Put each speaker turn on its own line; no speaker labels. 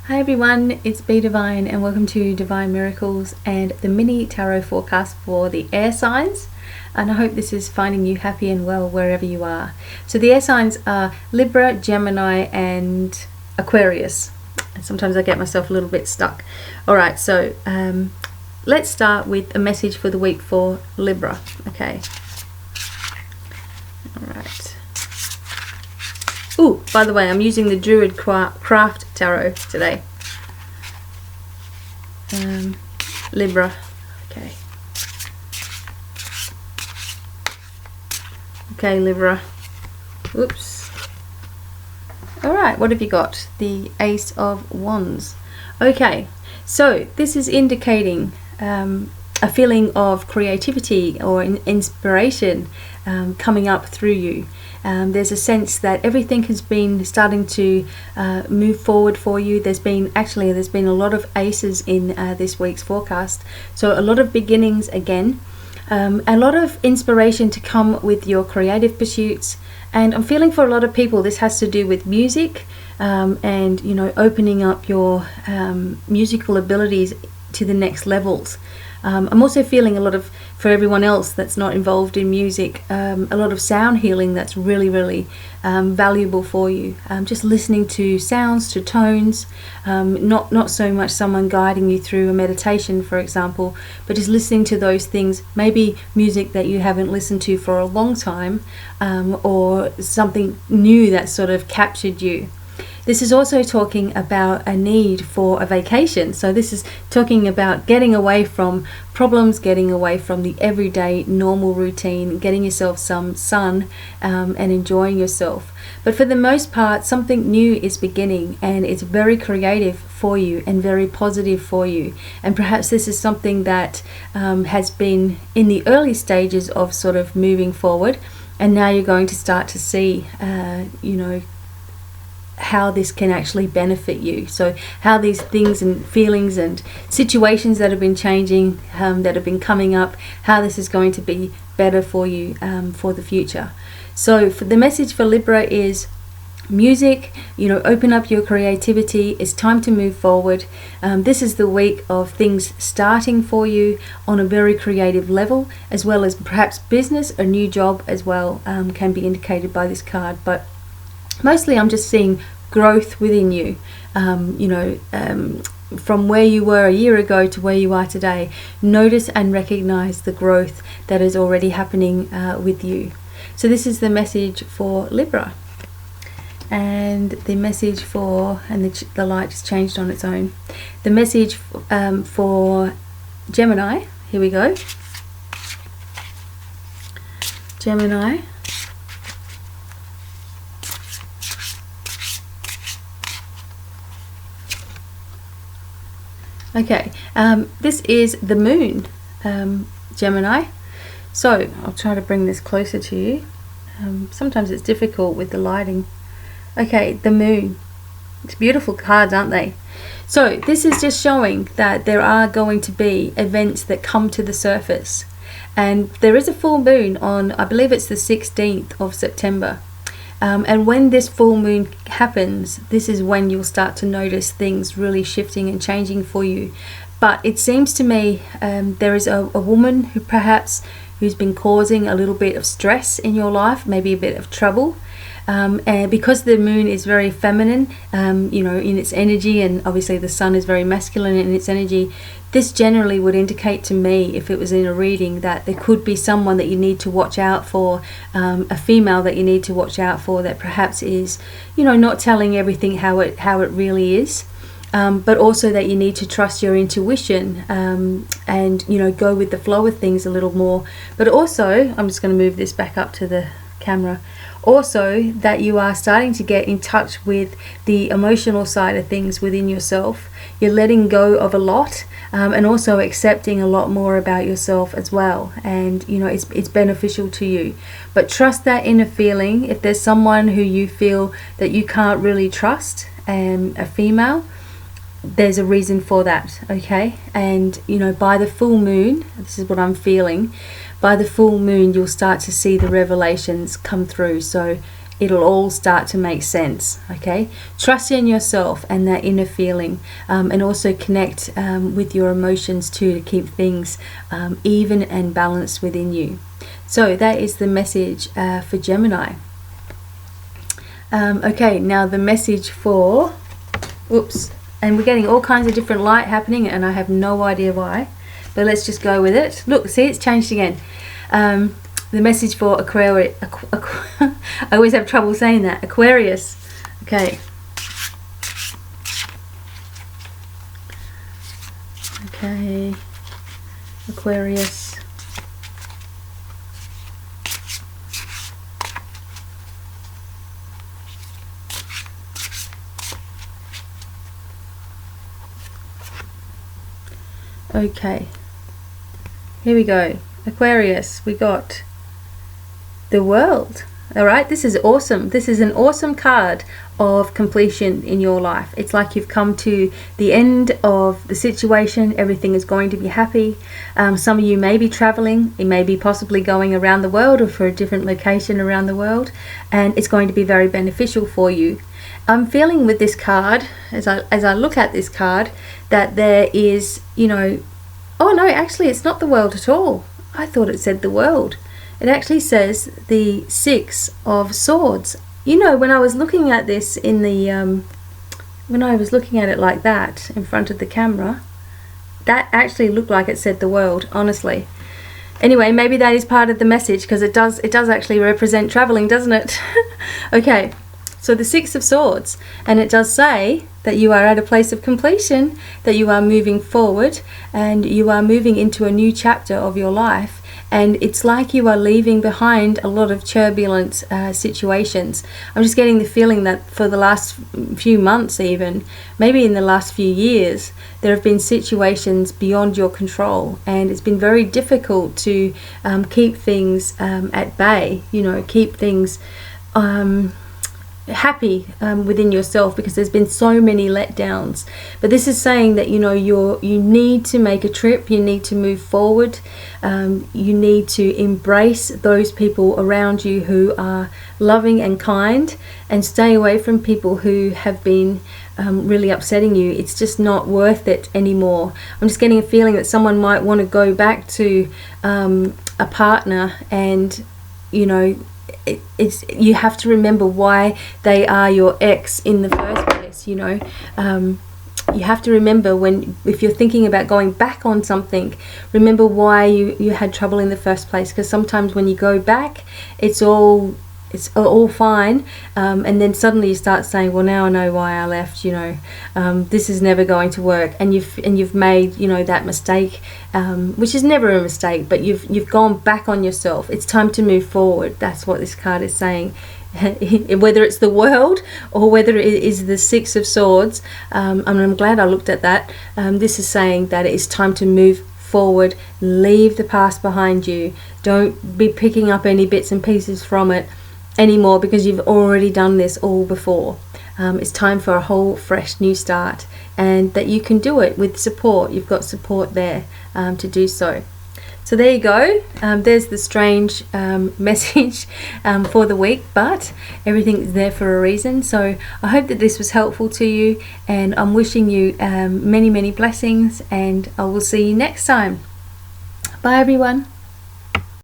Hi everyone, it's BDevine and welcome to Divine Miracles and the mini tarot forecast for the air signs. And I hope this is finding you happy and well wherever you are. So the air signs are Libera, Gemini and Aquarius. And sometimes I get myself a little bit stuck. Alright, so let's start with a message for the week for Libera. Okay. Alright. Oh, by the way, I'm using the Druid Craft Tarot today. Libera. Okay. Okay, Libera. Oops. Alright, what have you got? The Ace of Wands. Okay, so this is indicating a feeling of creativity or inspiration coming up through you. There's a sense that everything has been starting to move forward for you. There's been a lot of aces in this week's forecast, so a lot of beginnings again, a lot of inspiration to come with your creative pursuits. And I'm feeling for a lot of people this has to do with music, and opening up your musical abilities to the next levels. I'm also feeling for everyone else that's not involved in music, a lot of sound healing that's really valuable for you. Just listening to sounds, to tones, not so much someone guiding you through a meditation, for example, but just listening to those things, maybe music that you haven't listened to for a long time, or something new that sort of captured you. This is also talking about a need for a vacation. So this is talking about getting away from problems, getting away from the everyday normal routine, getting yourself some sun, and enjoying yourself. But for the most part, something new is beginning, and it's very creative for you and very positive for you. And perhaps this is something that has been in the early stages of sort of moving forward, and now you're going to start to see, how this can actually benefit you. So how these things and feelings and situations that have been changing, that have been coming up, how this is going to be better for you for the future. So for the message for Libera is music, open up your creativity. It's time to move forward. This is the week of things starting for you on a very creative level, as well as perhaps business, a new job as well, can be indicated by this card. But mostly I'm just seeing growth within you, from where you were a year ago to where you are today. Notice and recognize the growth that is already happening with you. So this is the message for Libera. And the message the light has changed on its own. The message for Gemini, here we go. Gemini. Okay, this is the moon, Gemini. So I'll try to bring this closer to you. Sometimes it's difficult with the lighting. Okay, the moon. It's beautiful cards, aren't they? So this is just showing that there are going to be events that come to the surface. And there is a full moon on, I believe it's the 16th of September. And when this full moon happens, this is when you'll start to notice things really shifting and changing for you. But it seems to me there is a woman who's been causing a little bit of stress in your life, maybe a bit of trouble. And because the moon is very feminine, in its energy, and obviously the sun is very masculine in its energy, this generally would indicate to me, if it was in a reading, that there could be someone that you need to watch out for, a female that you need to watch out for, that perhaps is, not telling everything how it really is. But also that you need to trust your intuition, and go with the flow of things a little more. But also, I'm just going to move this back up to the camera. Also, that you are starting to get in touch with the emotional side of things within yourself. You're letting go of a lot, and also accepting a lot more about yourself as well. And it's beneficial to you. But trust that inner feeling. If there's someone who you feel that you can't really trust, a female, there's a reason for that, okay? And by the full moon, this is what I'm feeling, by the full moon you'll start to see the revelations come through. So it'll all start to make sense. Okay, trust in yourself and that inner feeling, and also connect with your emotions too, to keep things even and balanced within you. So that is the message for Gemini. Okay, now the message for, oops, and we're getting all kinds of different light happening, and I have no idea why, but let's just go with it. Look, see, it's changed again. The message for Aquarius, I always have trouble saying that, Aquarius. Okay. Okay, Aquarius. Okay, here we go. Aquarius, we got the World. All right, this is awesome. This is an awesome card of completion in your life. It's like you've come to the end of the situation. Everything is going to be happy. Some of you may be traveling. You may be possibly going around the world or for a different location around the world, and it's going to be very beneficial for you. I'm feeling with this card, as I look at this card, that there is, you know, oh no, actually it's not the World at all. I thought it said the World. It actually says the Six of Swords. You know, when I was looking at this in the, when I was looking at it like that in front of the camera, that actually looked like it said the World, honestly. Anyway, maybe that is part of the message, because it does actually represent traveling, doesn't it? Okay. So the Six of Swords, and it does say that you are at a place of completion, that you are moving forward, and you are moving into a new chapter of your life, and it's like you are leaving behind a lot of turbulent situations. I'm just getting the feeling that for the last few months, even maybe in the last few years, there have been situations beyond your control, and it's been very difficult to keep things at bay, you know, keep things happy within yourself, because there's been so many letdowns. But this is saying that, you know, you need to make a trip, you need to move forward, you need to embrace those people around you who are loving and kind, and stay away from people who have been really upsetting you. It's just not worth it anymore. I'm just getting a feeling that someone might want to go back to a partner, and, you know, it's you have to remember why they are your ex in the first place. You know, you have to remember, if you're thinking about going back on something, remember why you had trouble in the first place, because sometimes when you go back, it's all fine, and then suddenly you start saying, well, now I know why I left, you know, this is never going to work, and you've made, you know, that mistake, which is never a mistake, but you've gone back on yourself. It's time to move forward. That's what this card is saying. Whether it's the World or whether it is the Six of Swords, and I'm glad I looked at that. This is saying that it is time to move forward, leave the past behind you. Don't be picking up any bits and pieces from it anymore, because you've already done this all before. It's time for a whole fresh new start, and that you can do it with support. You've got support there to do so. So there you go. There's the strange message for the week, but everything is there for a reason. So I hope that this was helpful to you, and I'm wishing you many blessings, and I will see you next time. Bye everyone.